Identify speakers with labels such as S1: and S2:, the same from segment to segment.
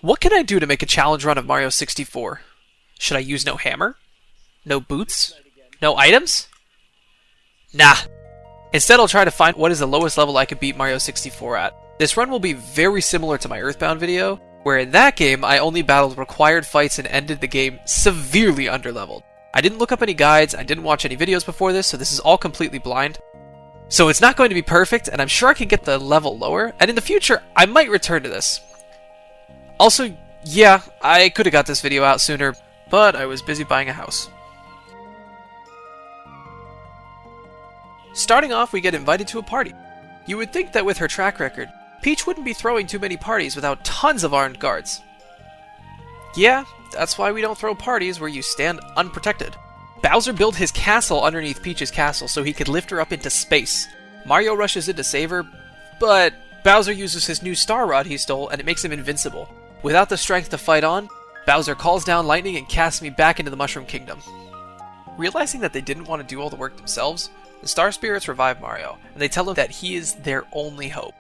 S1: What can I do to make a challenge run of Mario 64? Should I use no hammer? No boots? No items? Nah. Instead, I'll try to find what is the lowest level I could beat Mario 64 at. This run will be very similar to my Earthbound video, where in that game I only battled required fights and ended the game severely underleveled. I didn't look up any guides, I didn't watch any videos before this, so this is all completely blind. So it's not going to be perfect, and I'm sure I can get the level lower, and in the future, I might return to this. Also, yeah, I could have got this video out sooner, but I was busy buying a house. Starting off, we get invited to a party. You would think that with her track record, Peach wouldn't be throwing too many parties without tons of armed guards. Yeah, that's why we don't throw parties where you stand unprotected. Bowser built his castle underneath Peach's castle so he could lift her up into space. Mario rushes in to save her, but Bowser uses his new star rod he stole and it makes him invincible. Without the strength to fight on, Bowser calls down lightning and casts me back into the Mushroom Kingdom. Realizing that they didn't want to do all the work themselves, the Star Spirits revive Mario, and they tell him that he is their only hope.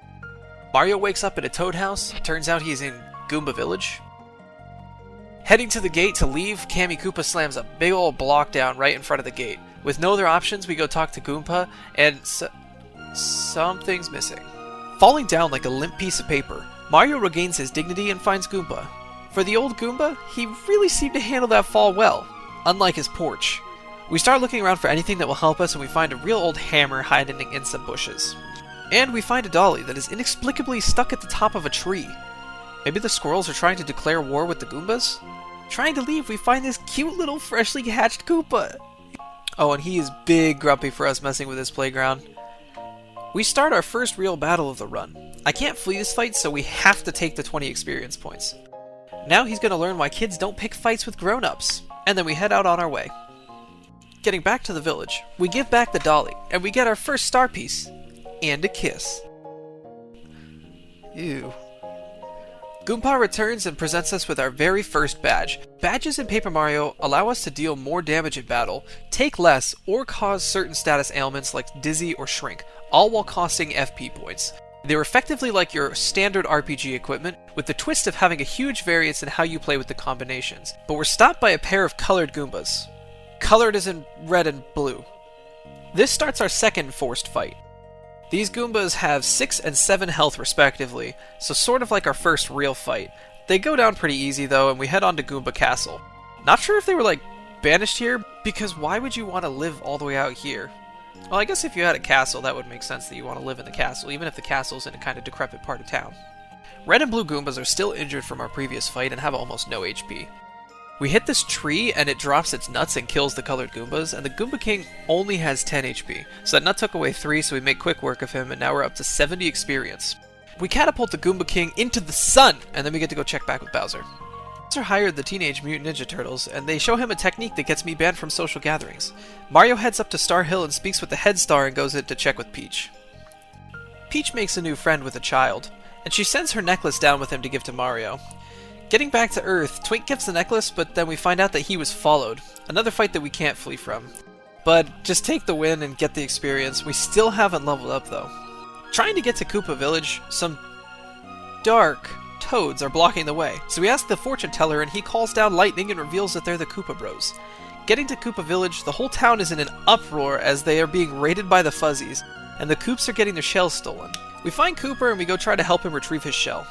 S1: Mario wakes up in a Toad house, turns out he's in Goomba Village. Heading to the gate to leave, Kammy Koopa slams a big old block down right in front of the gate. With no other options, we go talk to Goomba, and something's missing. Falling down like a limp piece of paper, Mario regains his dignity and finds Goomba. For the old Goomba, he really seemed to handle that fall well, unlike his porch. We start looking around for anything that will help us and we find a real old hammer hiding in some bushes. And we find a dolly that is inexplicably stuck at the top of a tree. Maybe the squirrels are trying to declare war with the Goombas? Trying to leave, we find this cute little freshly hatched Koopa. Oh, and he is big grumpy for us messing with his playground. We start our first real battle of the run. I can't flee this fight, so we have to take the 20 experience points. Now he's going to learn why kids don't pick fights with grown-ups. And then we head out on our way. Getting back to the village, we give back the dolly, and we get our first star piece. And a kiss. Ew. Goomba returns and presents us with our very first badge. Badges in Paper Mario allow us to deal more damage in battle, take less, or cause certain status ailments like dizzy or shrink, all while costing FP points. They're effectively like your standard RPG equipment, with the twist of having a huge variance in how you play with the combinations. But we're stopped by a pair of colored Goombas. Colored as in red and blue. This starts our second forced fight. These Goombas have 6 and 7 health respectively, so sort of like our first real fight. They go down pretty easy though, and we head on to Goomba Castle. Not sure if they were like banished here, because why would you want to live all the way out here? Well, I guess if you had a castle, that would make sense that you want to live in the castle, even if the castle's in a kind of decrepit part of town. Red and blue Goombas are still injured from our previous fight and have almost no HP. We hit this tree and it drops its nuts and kills the colored Goombas, and the Goomba King only has 10 HP. So that nut took away 3, so we make quick work of him, and now we're up to 70 experience. We catapult the Goomba King into the sun, and then we get to go check back with Bowser. Bowser hired the Teenage Mutant Ninja Turtles, and they show him a technique that gets me banned from social gatherings. Mario heads up to Star Hill and speaks with the head star and goes in to check with Peach. Peach makes a new friend with a child, and she sends her necklace down with him to give to Mario. Getting back to Earth, Twink gives the necklace, but then we find out that he was followed. Another fight that we can't flee from. But just take the win and get the experience. We still haven't leveled up though. Trying to get to Koopa Village, some dark toads are blocking the way. So we ask the fortune teller and he calls down lightning and reveals that they're the Koopa Bros. Getting to Koopa Village, the whole town is in an uproar as they are being raided by the Fuzzies, and the Koops are getting their shells stolen. We find Kooper and we go try to help him retrieve his shell.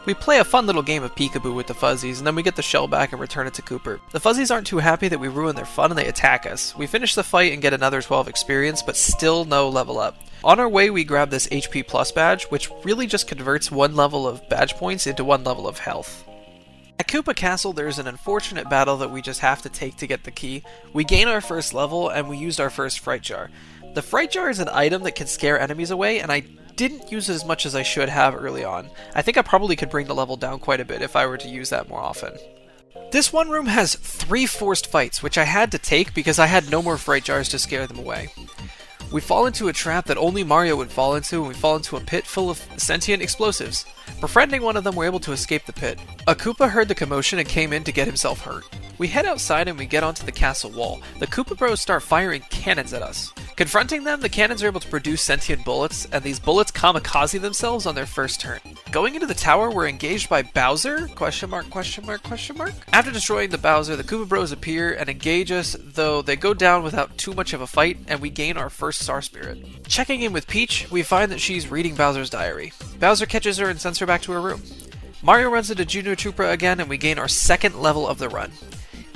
S1: We play a fun little game of peekaboo with the Fuzzies, and then we get the shell back and return it to Kooper. The Fuzzies aren't too happy that we ruin their fun and they attack us. We finish the fight and get another 12 experience, but still no level up. On our way we grab this HP Plus badge, which really just converts 1 level of badge points into 1 level of health. At Koopa Castle there's an unfortunate battle that we just have to take to get the key. We gain our first level and we used our first Fright Jar. The Fright Jar is an item that can scare enemies away, and I didn't use it as much as I should have early on. I think I probably could bring the level down quite a bit if I were to use that more often. This one room has 3 forced fights, which I had to take because I had no more Fright Jars to scare them away. We fall into a trap that only Mario would fall into, and we fall into a pit full of sentient explosives. Befriending one of them, we're able to escape the pit. A Koopa heard the commotion and came in to get himself hurt. We head outside and we get onto the castle wall. The Koopa Bros start firing cannons at us. Confronting them, the cannons are able to produce sentient bullets, and these bullets kamikaze themselves on their first turn. Going into the tower, we're engaged by Bowser? Question mark, question mark, question mark? After destroying the Bowser, the Koopa Bros appear and engage us, though they go down without too much of a fight, and we gain our first Star Spirit. Checking in with Peach, we find that she's reading Bowser's diary. Bowser catches her and sends her back to her room. Mario runs into Junior Trooper again, and we gain our second level of the run.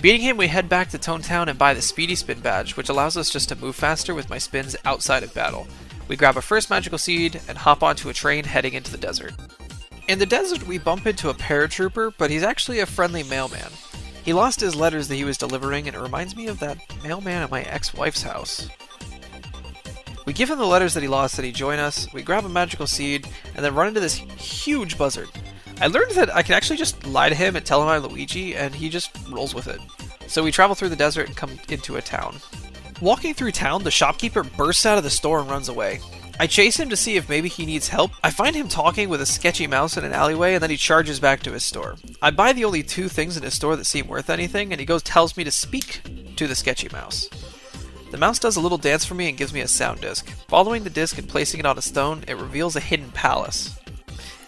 S1: Beating him, we head back to Tone Town and buy the Speedy Spin badge, which allows us just to move faster with my spins outside of battle. We grab our first magical seed and hop onto a train heading into the desert. In the desert, we bump into a paratrooper, but he's actually a friendly mailman. He lost his letters that he was delivering, and it reminds me of that mailman at my ex-wife's house. We give him the letters that he lost, that he join us, we grab a magical seed, and then run into this huge buzzard. I learned that I can actually just lie to him and tell him I'm Luigi, and he just rolls with it. So we travel through the desert and come into a town. Walking through town, the shopkeeper bursts out of the store and runs away. I chase him to see if maybe he needs help. I find him talking with a sketchy mouse in an alleyway, and then he charges back to his store. I buy the only 2 things in his store that seem worth anything, and he tells me to speak to the sketchy mouse. The mouse does a little dance for me and gives me a sound disc. Following the disc and placing it on a stone, it reveals a hidden palace.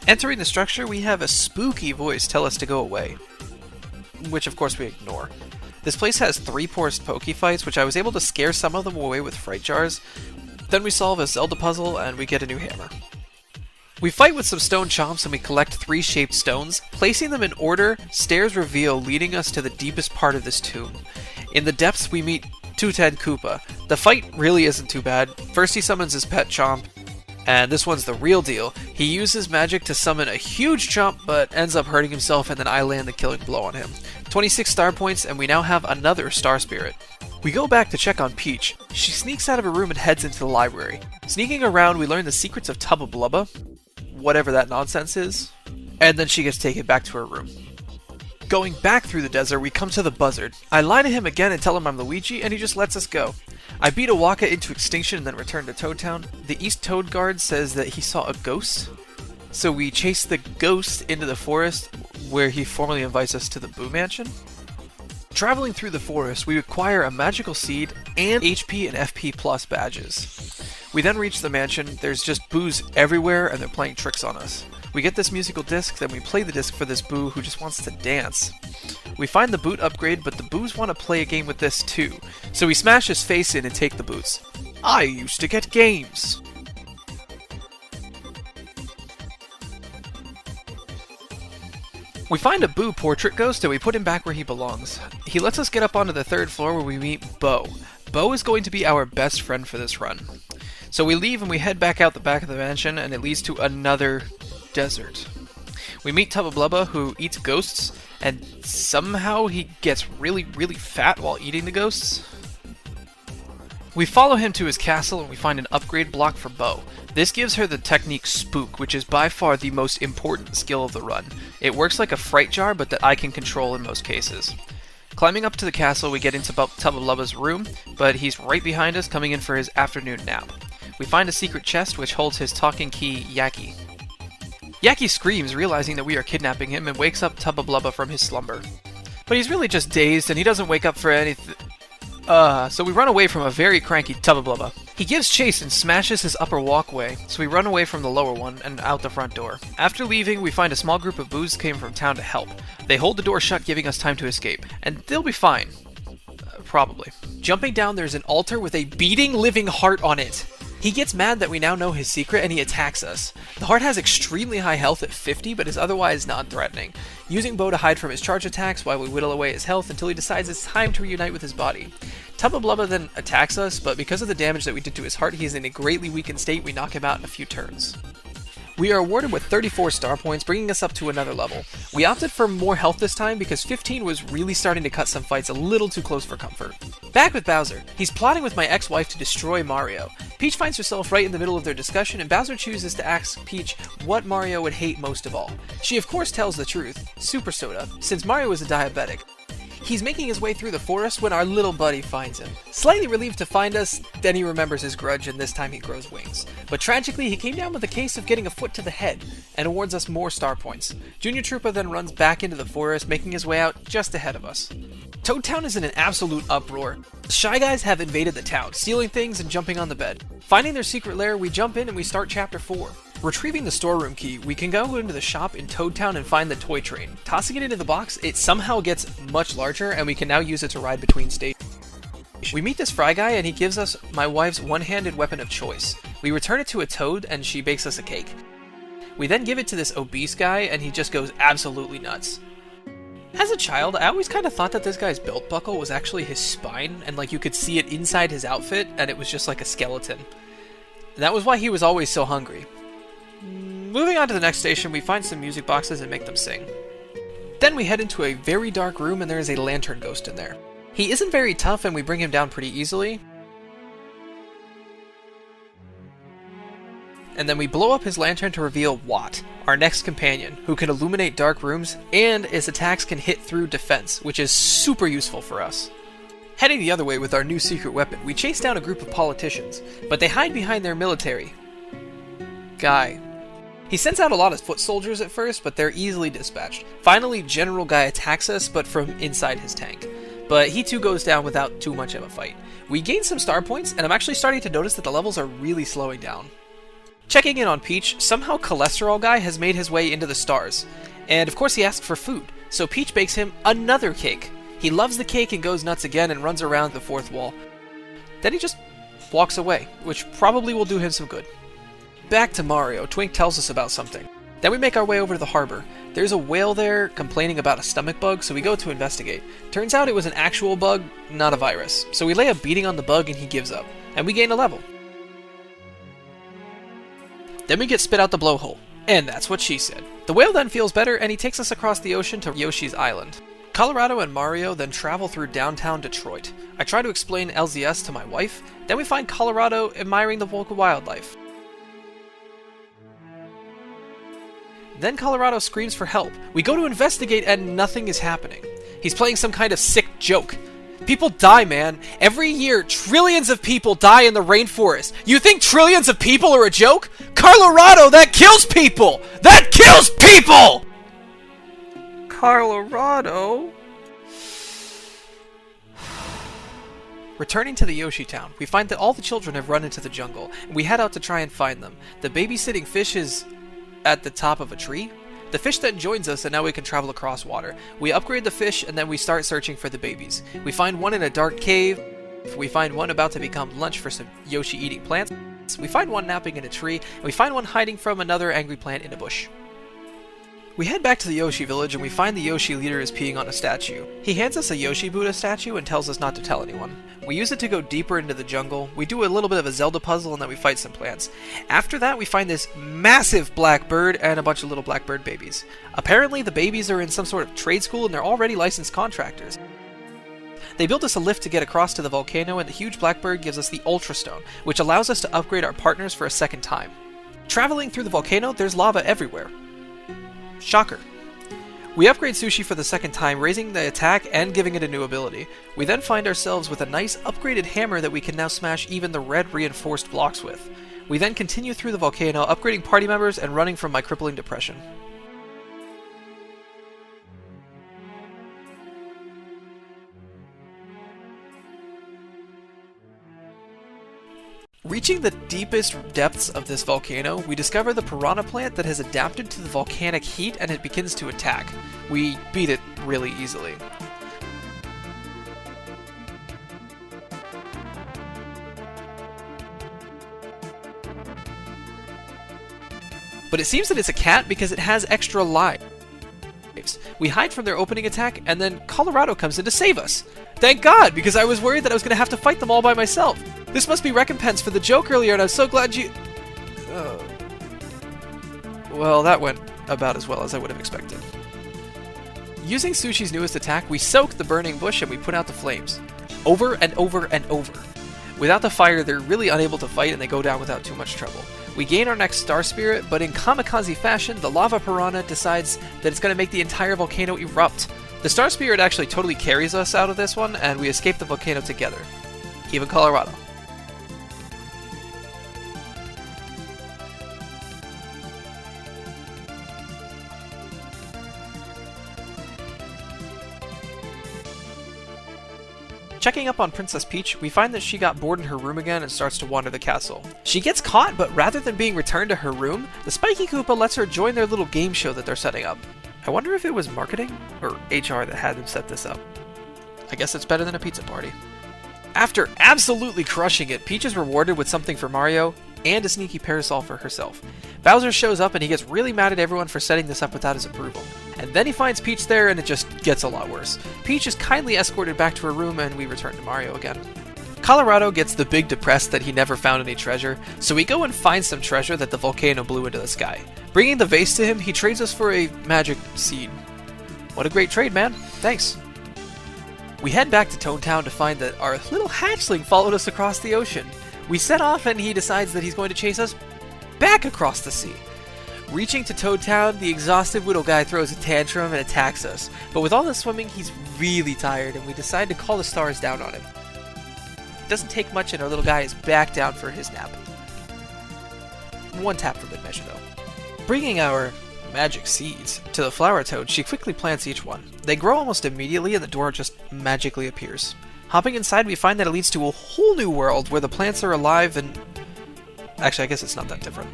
S1: Entering the structure, we have a spooky voice tell us to go away, which of course we ignore. This place has 3 forced Poke fights, which I was able to scare some of them away with fright jars. Then we solve a Zelda puzzle and we get a new hammer. We fight with some stone chomps and we collect 3 shaped stones. Placing them in order, stairs reveal, leading us to the deepest part of this tomb. In the depths, we meet Tooted Koopa. The fight really isn't too bad. First he summons his pet chomp, and this one's the real deal. He uses magic to summon a huge chomp, but ends up hurting himself, and then I land the killing blow on him. 26 star points, and we now have another Star Spirit. We go back to check on Peach. She sneaks out of her room and heads into the library. Sneaking around, we learn the secrets of Tubba Blubba, whatever that nonsense is, and then she gets taken back to her room. Going back through the desert, we come to the buzzard. I lie to him again and tell him I'm Luigi, and he just lets us go. I beat a Waka into extinction and then return to Toad Town. The East Toad Guard says that he saw a ghost, so we chase the ghost into the forest, where he formally invites us to the Boo Mansion. Traveling through the forest, we acquire a magical seed and HP and FP plus badges. We then reach the mansion. There's just boos everywhere, and they're playing tricks on us. We get this musical disc, then we play the disc for this boo who just wants to dance. We find the boot upgrade, but the boos want to play a game with this too, so we smash his face in and take the boots. I used to get games! We find a Boo portrait ghost and we put him back where he belongs. He lets us get up onto the 3rd floor where we meet Bo. Bo is going to be our best friend for this run. So we leave and we head back out the back of the mansion, and it leads to another desert. We meet Tubba Blubba, who eats ghosts, and somehow he gets really fat while eating the ghosts. We follow him to his castle and we find an upgrade block for Bo. This gives her the technique Spook, which is by far the most important skill of the run. It works like a fright jar, but that I can control in most cases. Climbing up to the castle, we get into Tubba Blubba's room, but he's right behind us, coming in for his afternoon nap. We find a secret chest which holds his talking key, Yaki. Yaki screams, realizing that we are kidnapping him, and wakes up Tubba Blubba from his slumber. But he's really just dazed, and he doesn't wake up for anything. So we run away from a very cranky Tubba Blubba. He gives chase and smashes his upper walkway, so we run away from the lower one and out the front door. After leaving, we find a small group of boos came from town to help. They hold the door shut, giving us time to escape, and they'll be fine. Probably. Jumping down, there's an altar with a beating living heart on it. He gets mad that we now know his secret, and he attacks us. The heart has extremely high health at 50, but is otherwise non-threatening, using Bo to hide from his charge attacks while we whittle away his health until he decides it's time to reunite with his body. Tubba Blubba then attacks us, but because of the damage that we did to his heart, he is in a greatly weakened state. We knock him out in a few turns. We are awarded with 34 star points, bringing us up to another level. We opted for more health this time because 15 was really starting to cut some fights a little too close for comfort. Back with Bowser. He's plotting with my ex-wife to destroy Mario. Peach finds herself right in the middle of their discussion, and Bowser chooses to ask Peach what Mario would hate most of all. She of course tells the truth, Super Soda, since Mario is a diabetic. He's making his way through the forest when our little buddy finds him. Slightly relieved to find us, then he remembers his grudge and this time he grows wings. But tragically, he came down with a case of getting a foot to the head, and awards us more star points. Junior Troopa then runs back into the forest, making his way out just ahead of us. Toad Town is in an absolute uproar. The Shy Guys have invaded the town, stealing things and jumping on the bed. Finding their secret lair, we jump in and we start Chapter 4. Retrieving the storeroom key, we can go into the shop in Toad Town and find the toy train. Tossing it into the box, it somehow gets much larger and we can now use it to ride between stations. We meet this Fry Guy and he gives us my wife's one-handed weapon of choice. We return it to a toad and she bakes us a cake. We then give it to this obese guy and he just goes absolutely nuts. As a child, I always kind of thought that this guy's belt buckle was actually his spine, and like you could see it inside his outfit, and it was just like a skeleton. And that was why he was always so hungry. Moving on to the next station, we find some music boxes and make them sing. Then we head into a very dark room and there is a lantern ghost in there. He isn't very tough and we bring him down pretty easily. And then we blow up his lantern to reveal Watt, our next companion, who can illuminate dark rooms, and his attacks can hit through defense, which is super useful for us. Heading the other way with our new secret weapon, we chase down a group of politicians, but they hide behind their military guy. He sends out a lot of foot soldiers at first, but they're easily dispatched. Finally, General Guy attacks us, but from inside his tank. But he too goes down without too much of a fight. We gain some star points, and I'm actually starting to notice that the levels are really slowing down. Checking in on Peach, somehow Cholesterol Guy has made his way into the stars. And of course he asks for food, so Peach bakes him another cake. He loves the cake and goes nuts again and runs around the fourth wall. Then he just walks away, which probably will do him some good. Back to Mario, Twink tells us about something. Then we make our way over to the harbor. There's a whale there complaining about a stomach bug, so we go to investigate. Turns out it was an actual bug, not a virus. So we lay a beating on the bug and he gives up. And we gain a level. Then we get spit out the blowhole. And that's what she said. The whale then feels better and he takes us across the ocean to Yoshi's Island. Colorado and Mario then travel through downtown Detroit. I try to explain LZS to my wife. Then we find Colorado admiring the local wildlife. Then Colorado screams for help. We go to investigate and nothing is happening. He's playing some kind of sick joke. People die, man. Every year, trillions of people die in the rainforest. You think trillions of people are a joke? Colorado, that kills people! That kills people! Colorado? Returning to the Yoshi town, we find that all the children have run into the jungle, and we head out to try and find them. The babysitting fish is at the top of a tree. The fish then joins us and now we can travel across water. We upgrade the fish and then we start searching for the babies. We find one in a dark cave. We find one about to become lunch for some Yoshi eating plants. We find one napping in a tree. And we find one hiding from another angry plant in a bush. We head back to the Yoshi village and we find the Yoshi leader is peeing on a statue. He hands us a Yoshi Buddha statue and tells us not to tell anyone. We use it to go deeper into the jungle. We do a little bit of a Zelda puzzle and then we fight some plants. After that we find this massive black bird and a bunch of little blackbird babies. Apparently the babies are in some sort of trade school and they're already licensed contractors. They built us a lift to get across to the volcano and the huge blackbird gives us the Ultra Stone, which allows us to upgrade our partners for a second time. Traveling through the volcano, there's lava everywhere. Shocker. We upgrade Sushi for the second time, raising the attack and giving it a new ability. We then find ourselves with a nice upgraded hammer that we can now smash even the red reinforced blocks with. We then continue through the volcano, upgrading party members and running from my crippling depression. Reaching the deepest depths of this volcano, we discover the piranha plant that has adapted to the volcanic heat and it begins to attack. We beat it really easily. But it seems that it's a cat because it has extra lives. We hide from their opening attack and then Colorado comes in to save us. Thank God, because I was worried that I was going to have to fight them all by myself. This must be recompense for the joke earlier, and I'm so glad you... Well, that went about as well as I would have expected. Using Sushi's newest attack, we soak the burning bush and we put out the flames. Over and over and over. Without the fire, they're really unable to fight and they go down without too much trouble. We gain our next Star Spirit, but in kamikaze fashion, the lava piranha decides that it's going to make the entire volcano erupt. The Star Spirit actually totally carries us out of this one, and we escape the volcano together. Even Colorado. Checking up on Princess Peach, we find that she got bored in her room again and starts to wander the castle. She gets caught, but rather than being returned to her room, the Spiky Koopa lets her join their little game show that they're setting up. I wonder if it was marketing or HR that had them set this up. I guess it's better than a pizza party. After absolutely crushing it, Peach is rewarded with something for Mario and a sneaky parasol for herself. Bowser shows up and he gets really mad at everyone for setting this up without his approval. And then he finds Peach there and it just gets a lot worse. Peach is kindly escorted back to her room and we return to Mario again. Colorado gets the big depressed that he never found any treasure, so we go and find some treasure that the volcano blew into the sky. Bringing the vase to him, he trades us for a magic seed. What a great trade, man. Thanks. We head back to Toad Town to find that our little hatchling followed us across the ocean. We set off and he decides that he's going to chase us back across the sea. Reaching to Toad Town, the exhausted little guy throws a tantrum and attacks us. But with all the swimming, he's really tired and we decide to call the stars down on him. It doesn't take much and our little guy is back down for his nap. One tap for good measure though. Bringing our magic seeds to the flower toad, she quickly plants each one. They grow almost immediately and the door just magically appears. Hopping inside, we find that it leads to a whole new world where the plants are alive and... Actually, I guess it's not that different.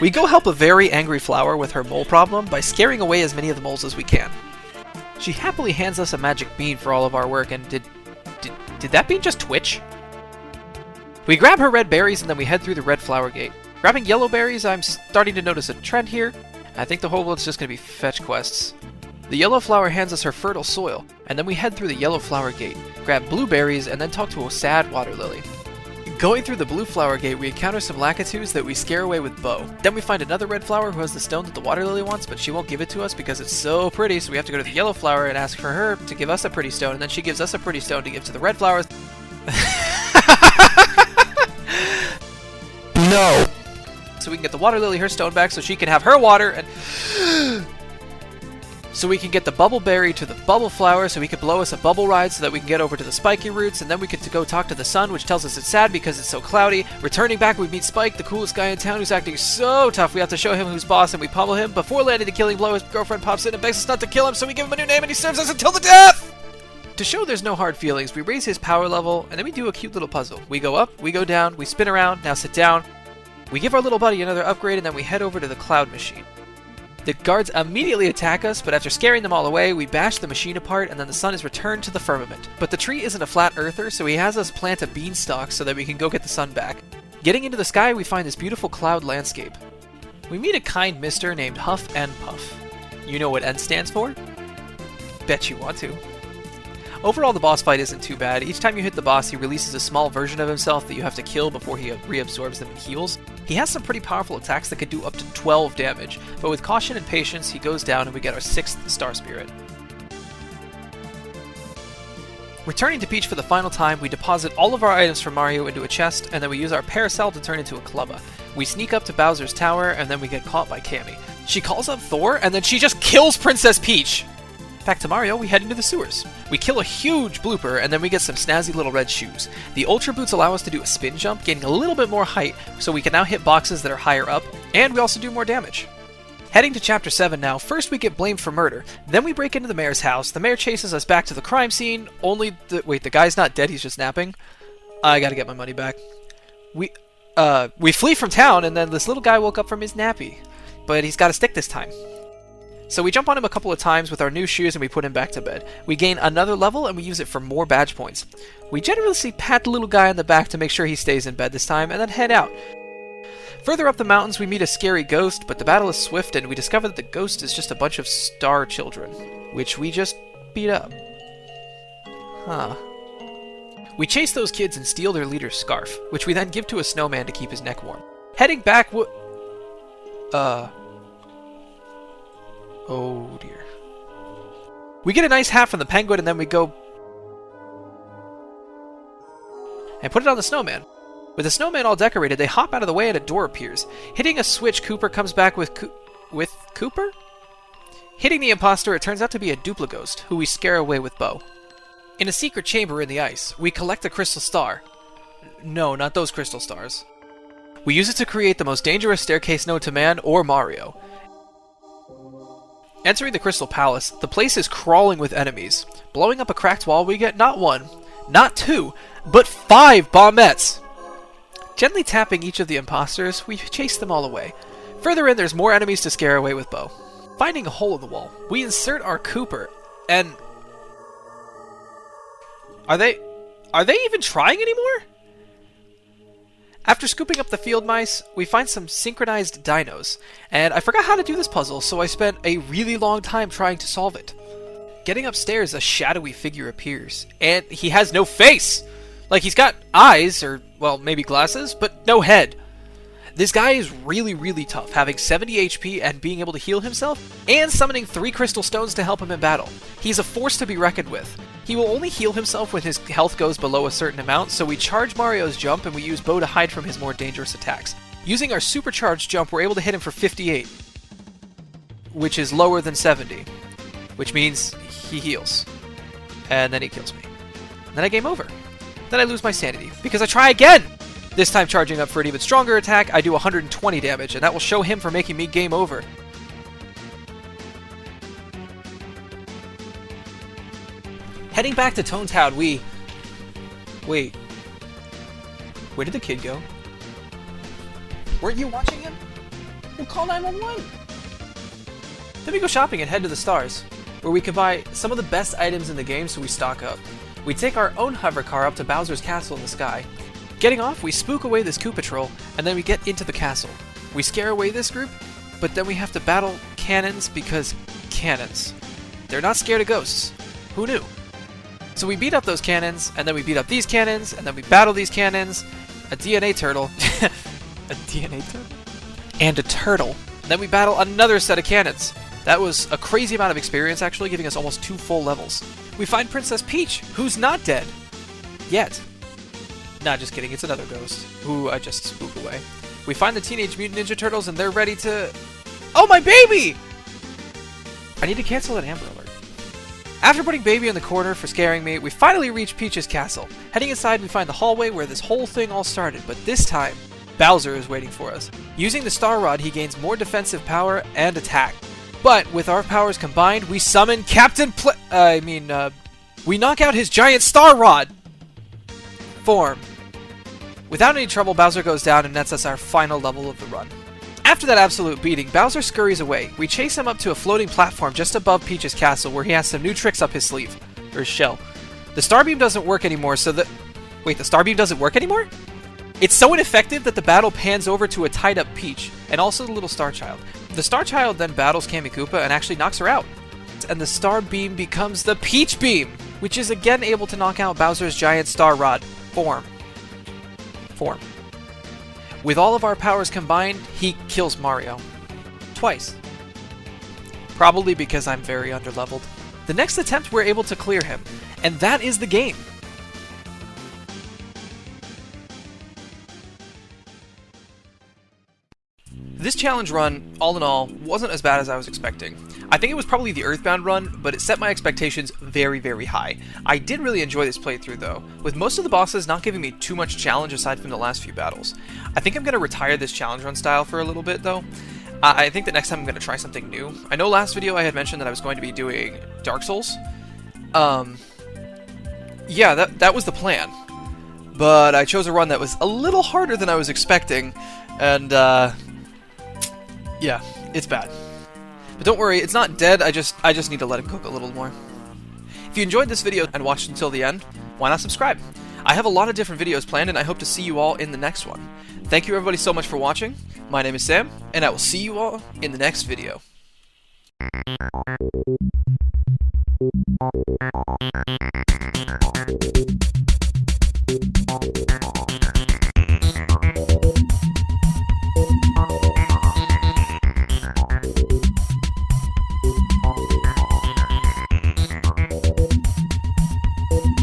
S1: We go help a very angry flower with her mole problem by scaring away as many of the moles as we can. She happily hands us a magic bean for all of our work, and did that bean just twitch? We grab her red berries and then we head through the red flower gate. Grabbing yellow berries, I'm starting to notice a trend here. I think the whole world's just going to be fetch quests. The yellow flower hands us her fertile soil, and then we head through the yellow flower gate, grab blueberries, and then talk to a sad water lily. Going through the blue flower gate, we encounter some lakitus that we scare away with Bo. Then we find another red flower who has the stone that the water lily wants, but she won't give it to us because it's so pretty, so we have to go to the yellow flower and ask for her to give us a pretty stone, and then she gives us a pretty stone to give to the red flowers. No! So we can get the water lily her stone back so she can have her water, and... So we can get the bubble berry to the bubble flower so he can blow us a bubble ride so that we can get over to the spiky roots, and then we get to go talk to the sun, which tells us it's sad because it's so cloudy. Returning back, we meet Spike, the coolest guy in town who's acting so tough. We have to show him who's boss and we pummel him. Before landing the killing blow, his girlfriend pops in and begs us not to kill him, so we give him a new name and he serves us until the death! To show there's no hard feelings, we raise his power level and then we do a cute little puzzle. We go up, we go down, we spin around, now sit down. We give our little buddy another upgrade and then we head over to the cloud machine. The guards immediately attack us, but after scaring them all away, we bash the machine apart and then the sun is returned to the firmament. But the tree isn't a flat earther, so he has us plant a beanstalk so that we can go get the sun back. Getting into the sky, we find this beautiful cloud landscape. We meet a kind mister named Huff and Puff. You know what N stands for? Bet you want to. Overall, the boss fight isn't too bad. Each time you hit the boss, he releases a small version of himself that you have to kill before he reabsorbs them and heals. He has some pretty powerful attacks that can do up to 12 damage, but with caution and patience, he goes down and we get our 6th Star Spirit. Returning to Peach for the final time, we deposit all of our items from Mario into a chest, and then we use our parasol to turn into a clubba. We sneak up to Bowser's tower, and then we get caught by Cammy. She calls up Thor, and then she just kills Princess Peach! Back to Mario, we head into the sewers. We kill a huge blooper, and then we get some snazzy little red shoes. The Ultra Boots allow us to do a spin jump, gaining a little bit more height, so we can now hit boxes that are higher up, and we also do more damage. Heading to Chapter 7 now, first we get blamed for murder, then we break into the mayor's house, the mayor chases us back to the crime scene, wait, the guy's not dead, he's just napping? I gotta get my money back. We flee from town, and then this little guy woke up from his nappy, but he's got a stick this time. So we jump on him a couple of times with our new shoes and we put him back to bed. We gain another level and we use it for more badge points. We generously pat the little guy on the back to make sure he stays in bed this time and then head out. Further up the mountains we meet a scary ghost, but the battle is swift and we discover that the ghost is just a bunch of star children, which we just beat up. Huh. We chase those kids and steal their leader's scarf, which we then give to a snowman to keep his neck warm. Heading back oh dear. We get a nice hat from the penguin and then we go and put it on the snowman. With the snowman all decorated, they hop out of the way and a door appears. Hitting a switch, Cooper comes back with Cooper? Hitting the imposter, it turns out to be a Duplighost, who we scare away with Bo. In a secret chamber in the ice, we collect a crystal star. No, not those crystal stars. We use it to create the most dangerous staircase known to man or Mario. Entering the Crystal Palace, the place is crawling with enemies. Blowing up a cracked wall, we get not one, not 2, but 5 bombettes! Gently tapping each of the imposters, we chase them all away. Further in, there's more enemies to scare away with Bo. Finding a hole in the wall, we insert our Cooper, and... Are they even trying anymore? After scooping up the field mice, we find some synchronized dinos, and I forgot how to do this puzzle, so I spent a really long time trying to solve it. Getting upstairs, a shadowy figure appears, and he has no face! Like, he's got eyes, or, well, maybe glasses, but no head. This guy is really, really tough, having 70 HP and being able to heal himself, and summoning 3 crystal stones to help him in battle. He's a force to be reckoned with. He will only heal himself when his health goes below a certain amount, so we charge Mario's jump and we use Bo to hide from his more dangerous attacks. Using our supercharged jump, we're able to hit him for 58, which is lower than 70, which means he heals. And then he kills me. And then I game over. Then I lose my sanity, because I try again! This time charging up for an even stronger attack, I do 120 damage, and that will show him for making me game over. Heading back to Toontown, we... Wait. Where did the kid go? Weren't you watching him? Well, call 911! Then we go shopping and head to the stars, where we can buy some of the best items in the game so we stock up. We take our own hover car up to Bowser's castle in the sky. Getting off, we spook away this Koopa Troll, and then we get into the castle. We scare away this group, but then we have to battle cannons because cannons. They're not scared of ghosts. Who knew? So we beat up those cannons, and then we beat up these cannons, and then we battle these cannons, a DNA turtle, a DNA turtle? And a turtle. And then we battle another set of cannons. That was a crazy amount of experience, actually, giving us almost 2 full levels. We find Princess Peach, who's not dead. Yet. Nah, just kidding, it's another ghost, who I just spook away. We find the Teenage Mutant Ninja Turtles, and they're ready to... Oh, my baby! I need to cancel an Amber Alert. After putting Baby in the corner for scaring me, we finally reach Peach's castle. Heading inside, we find the hallway where this whole thing all started, but this time, Bowser is waiting for us. Using the Star Rod, he gains more defensive power and attack. But with our powers combined, we summon we knock out his giant Star Rod form. Without any trouble, Bowser goes down and nets us our final level of the run. After that absolute beating, Bowser scurries away. We chase him up to a floating platform just above Peach's castle where he has some new tricks up his sleeve. Or his shell. The Starbeam doesn't work anymore, so the... Wait, the Starbeam doesn't work anymore? It's so ineffective that the battle pans over to a tied-up Peach, and also the little Star Child. The Star Child then battles Kammy Koopa and actually knocks her out. And the Star Beam becomes the Peach Beam, which is again able to knock out Bowser's giant Star Rod form. With all of our powers combined, he kills Mario. Twice. Probably because I'm very underleveled. The next attempt we're able to clear him, and that is the game. This challenge run, all in all, wasn't as bad as I was expecting. I think it was probably the Earthbound run, but it set my expectations very, very high. I did really enjoy this playthrough though, with most of the bosses not giving me too much challenge aside from the last few battles. I think I'm going to retire this challenge run style for a little bit though. I think that next time I'm going to try something new. I know last video I had mentioned that I was going to be doing Dark Souls. Yeah, that was the plan. But I chose a run that was a little harder than I was expecting, and yeah, it's bad. But don't worry, it's not dead, I just need to let it cook a little more. If you enjoyed this video and watched until the end, why not subscribe? I have a lot of different videos planned, and I hope to see you all in the next one. Thank you everybody so much for watching. My name is Sam, and I will see you all in the next video.